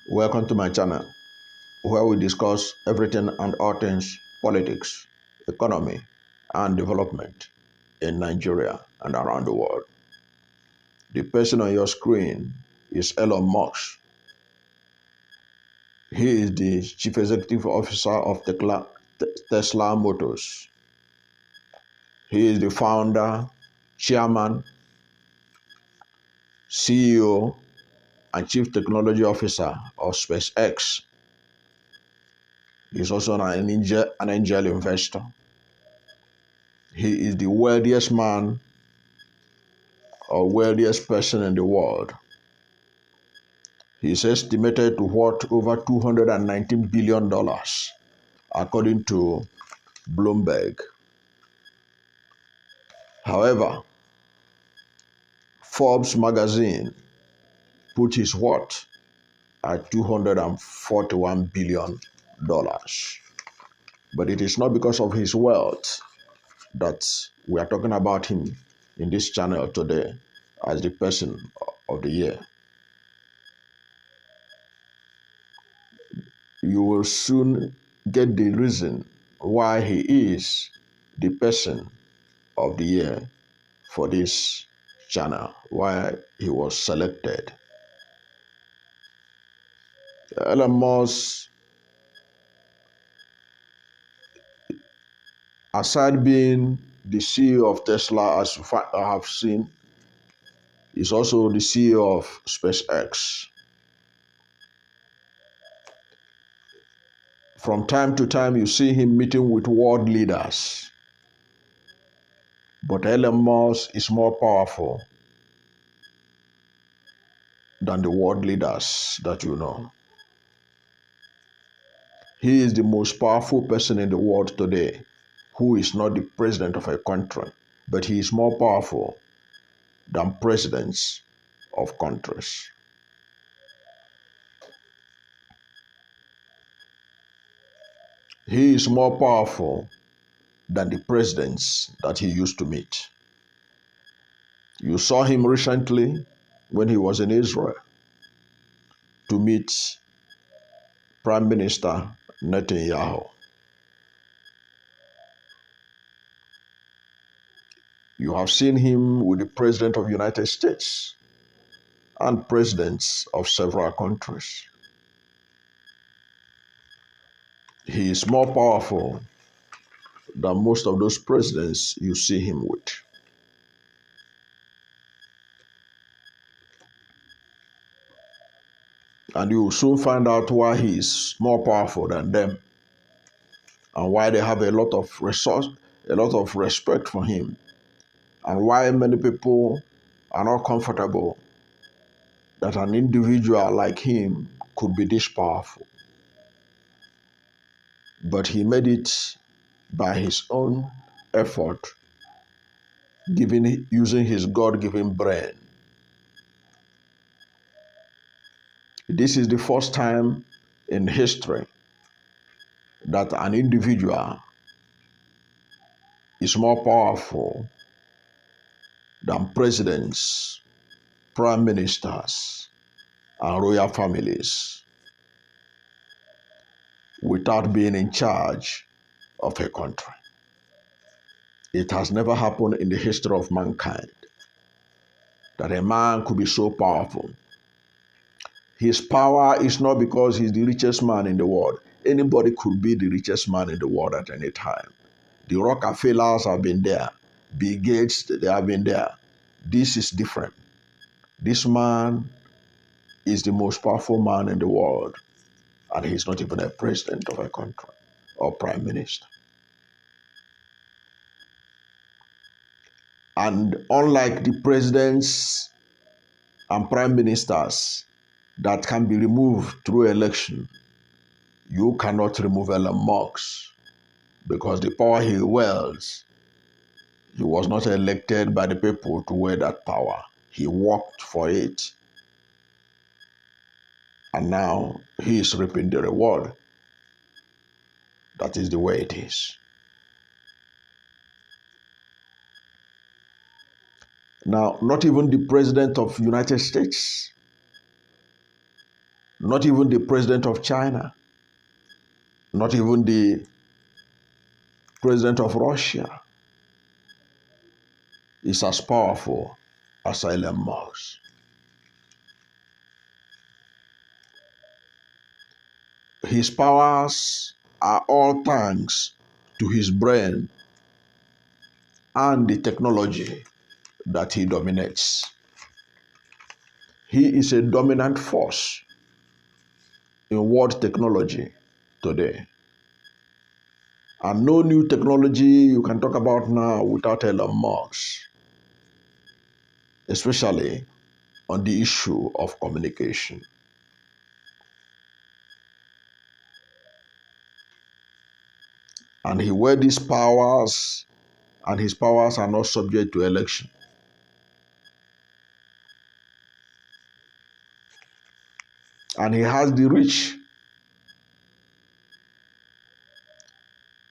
Welcome to my channel, where we discuss everything and all things politics, economy, and development in Nigeria and around the world. The person on your screen is Elon Musk. He is the Chief Executive Officer of Tesla Motors. He is the founder, chairman, CEO, and Chief Technology Officer of SpaceX. He is also an angel investor. He is the wealthiest man or wealthiest person in the world. He is estimated to worth over $219 billion, according to Bloomberg. However, Forbes magazine put his worth at $241 billion. But it is not because of his wealth that we are talking about him in this channel today as the person of the year. You will soon get the reason why he is the person of the year for this channel, why he was selected. Elon Musk, aside being the CEO of Tesla, as I have seen, is also the CEO of SpaceX. From time to time, you see him meeting with world leaders. But Elon Musk is more powerful than the world leaders that you know. He is the most powerful person in the world today who is not the president of a country, but he is more powerful than presidents of countries. He is more powerful than the presidents that he used to meet. You saw him recently when he was in Israel to meet Prime Minister Netanyahu. You have seen him with the President of the United States and presidents of several countries. He is more powerful than most of those presidents you see him with. And you will soon find out why he is more powerful than them and why they have a lot of resource, a lot of respect for him, and why many people are not comfortable that an individual like him could be this powerful. But he made it by his own effort, using his God-given brain. This is the first time in history that an individual is more powerful than presidents, prime ministers, and royal families without being in charge of a country. It has never happened in the history of mankind that a man could be so powerful. His power is not because he's the richest man in the world. Anybody could be the richest man in the world at any time. The Rockefellers have been there. Bill Gates, they have been there. This is different. This man is the most powerful man in the world, and he's not even a president of a country or prime minister. And unlike the presidents and prime ministers that can be removed through election, you cannot remove Elon Musk because the power he wields, he was not elected by the people to wear that power. He worked for it. And now he is reaping the reward. That is the way it is. Now, not even the president of the United States Not even the president of China, not even the president of Russia is as powerful as Elon Musk. His powers are all thanks to his brain and the technology that he dominates. He is a dominant force in world technology today. And no new technology you can talk about now without Elon Musk, especially on the issue of communication. And he wears these powers, and his powers are not subject to election. And he has the reach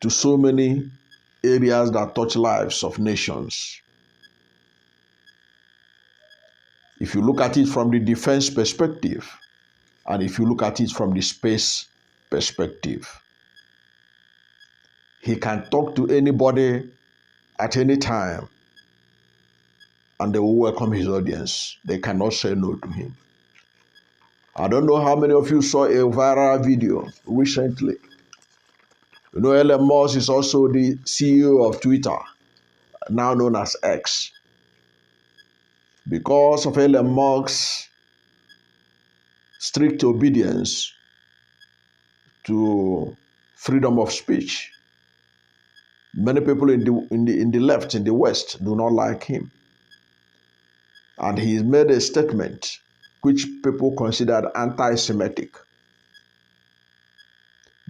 to so many areas that touch lives of nations. If you look at it from the defense perspective, and if you look at it from the space perspective, he can talk to anybody at any time, and they will welcome his audience. They cannot say no to him. I don't know how many of you saw a viral video recently. You know, Elon Musk is also the CEO of Twitter, now known as X. Because of Elon Musk's strict obedience to freedom of speech, many people in the left, in the West, do not like him. And he made a statement which people considered anti-Semitic.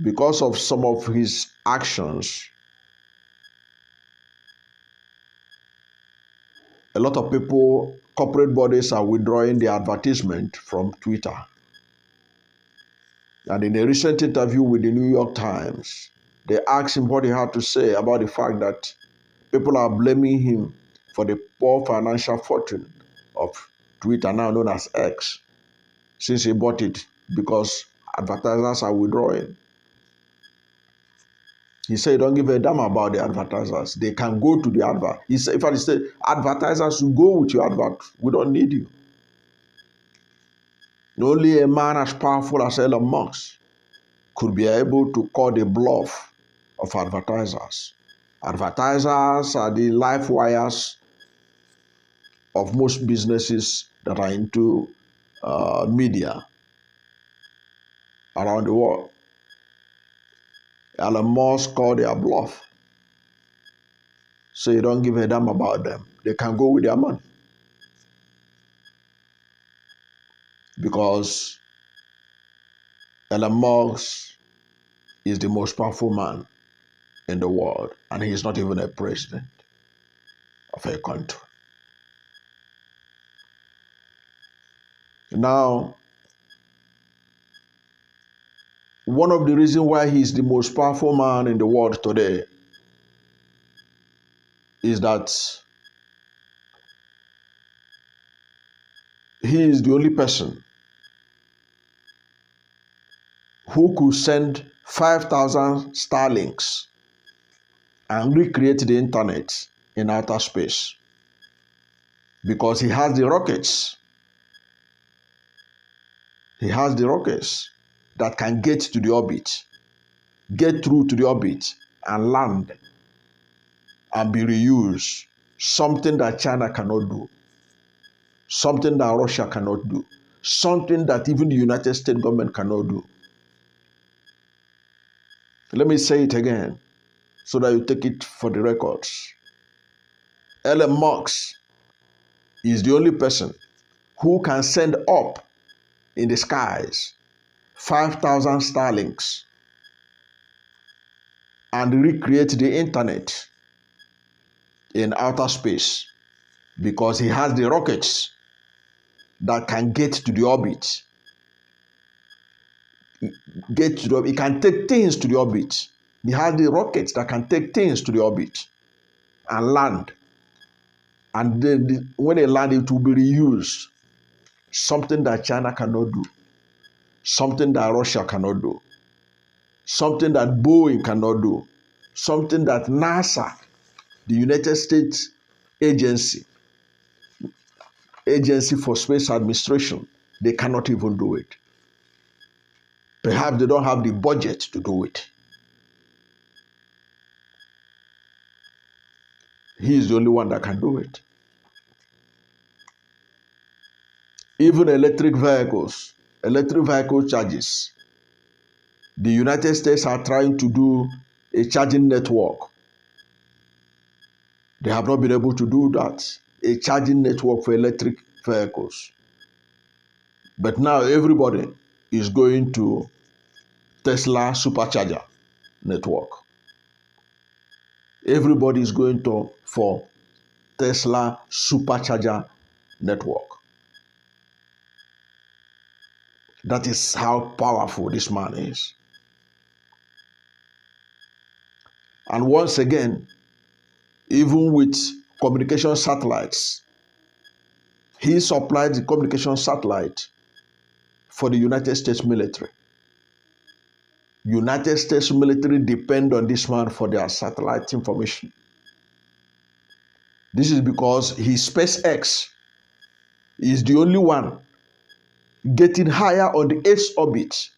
Because of some of his actions, a lot of people, corporate bodies, are withdrawing their advertisement from Twitter. And in a recent interview with the New York Times, they asked him what he had to say about the fact that people are blaming him for the poor financial fortune of Twitter, now known as X, since he bought it, because advertisers are withdrawing. He said, don't give a damn about the advertisers. They can go to the advert. In fact, he said, advertisers will go with your advert. We don't need you. Only a man as powerful as Elon Musk could be able to call the bluff of advertisers. Advertisers are the life wires of most businesses that are into media around the world. Elon Musk called their bluff. So you don't give a damn about them. They can go with their money. Because Elon Musk is the most powerful man in the world, and he is not even a president of a country. Now, one of the reasons why he is the most powerful man in the world today is that he is the only person who could send 5,000 Starlinks and recreate the internet in outer space, because he has the rockets. He has the rockets that can get to the orbit, get through to the orbit and land and be reused, something that China cannot do, something that Russia cannot do, something that even the United States government cannot do. Let me say it again so that you take it for the records. Elon Musk is the only person who can send up in the skies 5,000 Starlinks and recreate the internet in outer space, because he has the rockets that can get to the orbit. He can take things to the orbit. He has the rockets that can take things to the orbit and land. And then when they land, it will be reused, something that China cannot do. something that Russia cannot do, something that Boeing cannot do, something that NASA, the United States agency for space administration, they cannot even do it. Perhaps they don't have the budget to do it. He is the only one that can do it. Even electric vehicle charges. The United States are trying to do a charging network. They have not been able to do that, a charging network for electric vehicles. But now everybody is going to Tesla supercharger network. Everybody is going for Tesla supercharger network. That is how powerful this man is. And once again, even with communication satellites, he supplied the communication satellite for the United States military. United States military depend on this man for their satellite information. This is because his SpaceX is the only one getting higher on the Earth's orbit.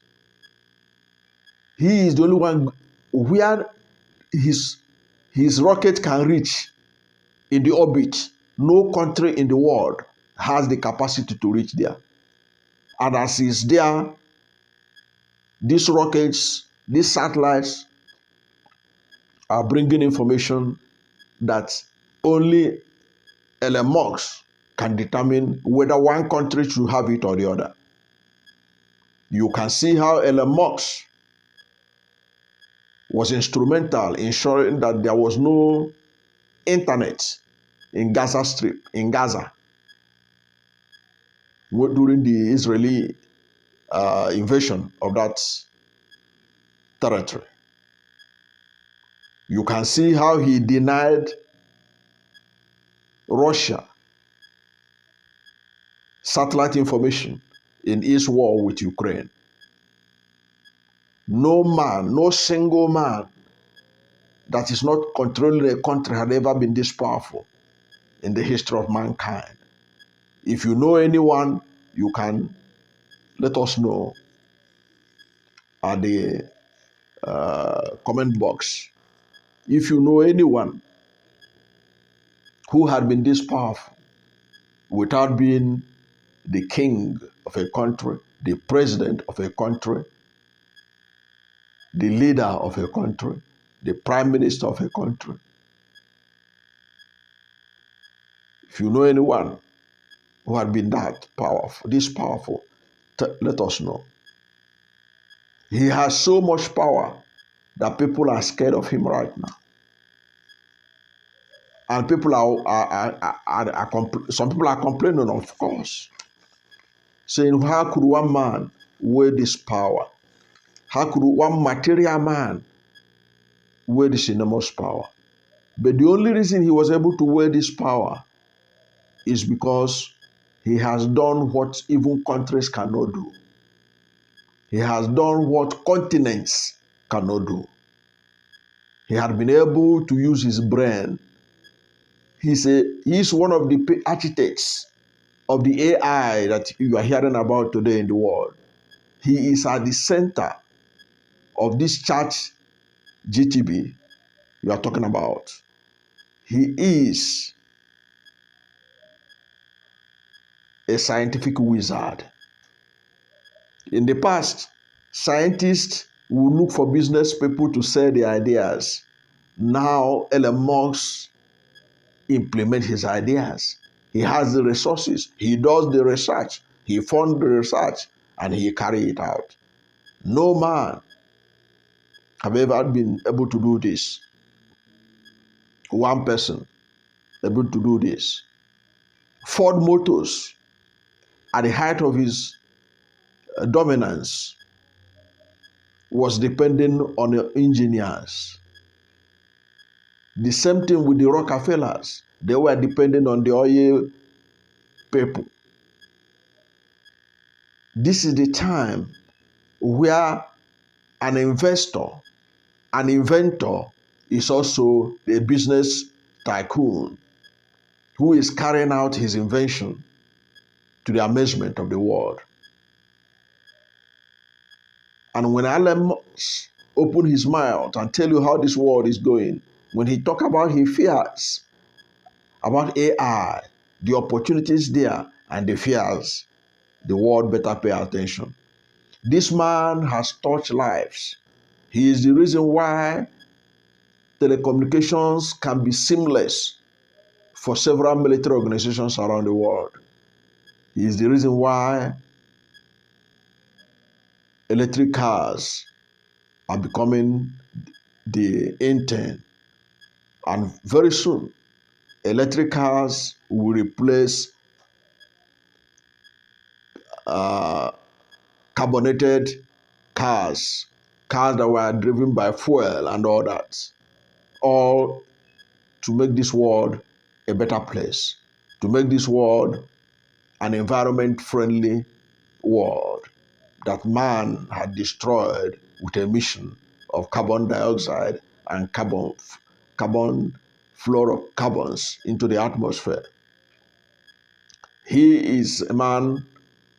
He is the only one where his rocket can reach in the orbit. No country in the world has the capacity to reach there. And as he's there, these rockets, these satellites are bringing information that only Elon Musk can determine whether one country should have it or the other. You can see how Elon Musk was instrumental in ensuring that there was no internet in Gaza Strip, in Gaza, during the Israeli invasion of that territory. You can see how he denied Russia satellite information in his war with Ukraine. No man, no single man that is not controlling a country had ever been this powerful in the history of mankind. If you know anyone, you can let us know at the comment box. If you know anyone who had been this powerful without being the king of a country, the president of a country, the leader of a country, the prime minister of a country. If you know anyone who had been that powerful, this powerful, let us know. He has so much power that people are scared of him right now. And people some people are complaining, of course, saying, how could one man wield this power? How could one material man wield this enormous power? But the only reason he was able to wield this power is because he has done what even countries cannot do. He has done what continents cannot do. He had been able to use his brain. He's one of the architects of the AI that you are hearing about today in the world. He is at the center of this chat GTB you are talking about. He is a scientific wizard. In the past, scientists would look for business people to sell their ideas. Now, Elon Musk implements his ideas. He has the resources. He does the research. He funds the research, and he carries it out. No man have ever been able to do this. One person able to do this. Ford Motors, at the height of his dominance, was depending on engineers. The same thing with the Rockefellers. They were depending on the oil people. This is the time where an investor, an inventor is also a business tycoon who is carrying out his invention to the amazement of the world. And when Elon Musk open his mouth and tell you how this world is going, when he talk about his fears about AI, the opportunities there and the fears, the world better pay attention. This man has touched lives. He is the reason why telecommunications can be seamless for several military organizations around the world. He is the reason why electric cars are becoming the in thing. And very soon, electric cars will replace carbonated cars, cars that were driven by fuel and all that, all to make this world a better place, to make this world an environment-friendly world that man had destroyed with emission of carbon dioxide and carbon fluorocarbons into the atmosphere. He is a man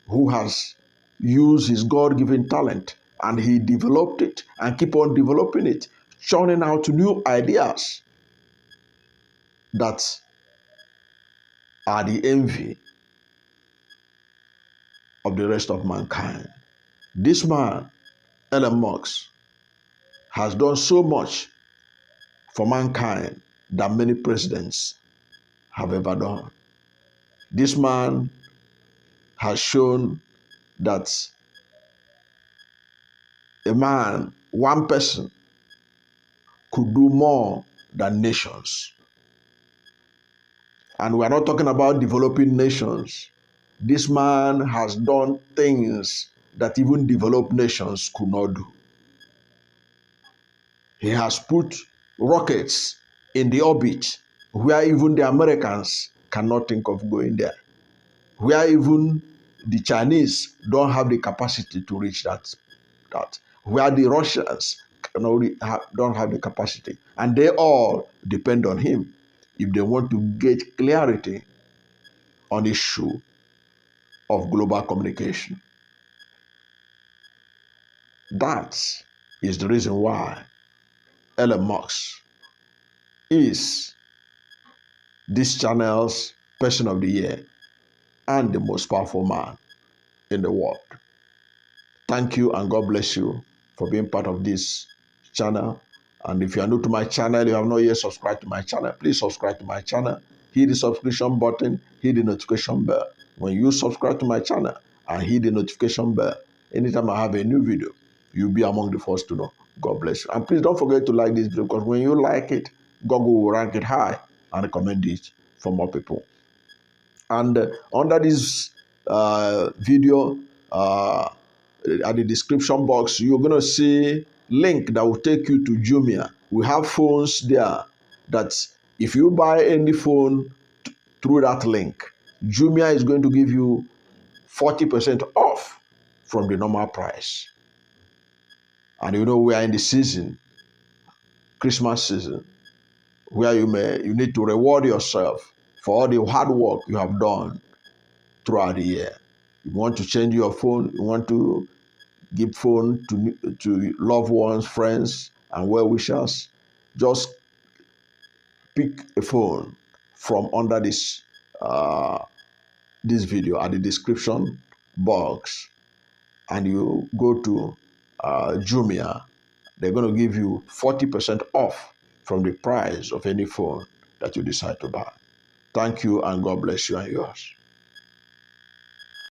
who has used his God-given talent and he developed it and keep on developing it, churning out new ideas that are the envy of the rest of mankind. This man, Elon Musk, has done so much for mankind that many presidents have ever done. This man has shown that a man, one person, could do more than nations. And we are not talking about developing nations. This man has done things that even developed nations could not do. He has put rockets in the orbit where even the Americans cannot think of going there, where even the Chinese don't have the capacity to reach that where the Russians don't have the capacity. And they all depend on him if they want to get clarity on the issue of global communication. That is the reason why Elon Musk is this channel's Person of the Year and the most powerful man in the world. Thank you and God bless you for being part of this channel. And if you are new to my channel, you have not yet subscribed to my channel, please subscribe to my channel. Hit the subscription button, hit the notification bell. When you subscribe to my channel and hit the notification bell, anytime I have a new video, you'll be among the first to know. God bless you. And please don't forget to like this video, because when you like it, Google will rank it high and recommend it for more people. And under this video, at the description box, you're going to see link that will take you to Jumia. We have phones there that if you buy any phone through that link, Jumia is going to give you 40% off from the normal price. And you know we are in the season, Christmas season, where you need to reward yourself for all the hard work you have done throughout the year. You want to change your phone, you want to give phone to loved ones, friends, and well-wishers, just pick a phone from under this video at the description box, and you go to Jumia. They're going to give you 40% off from the price of any phone that you decide to buy. Thank you and God bless you and yours.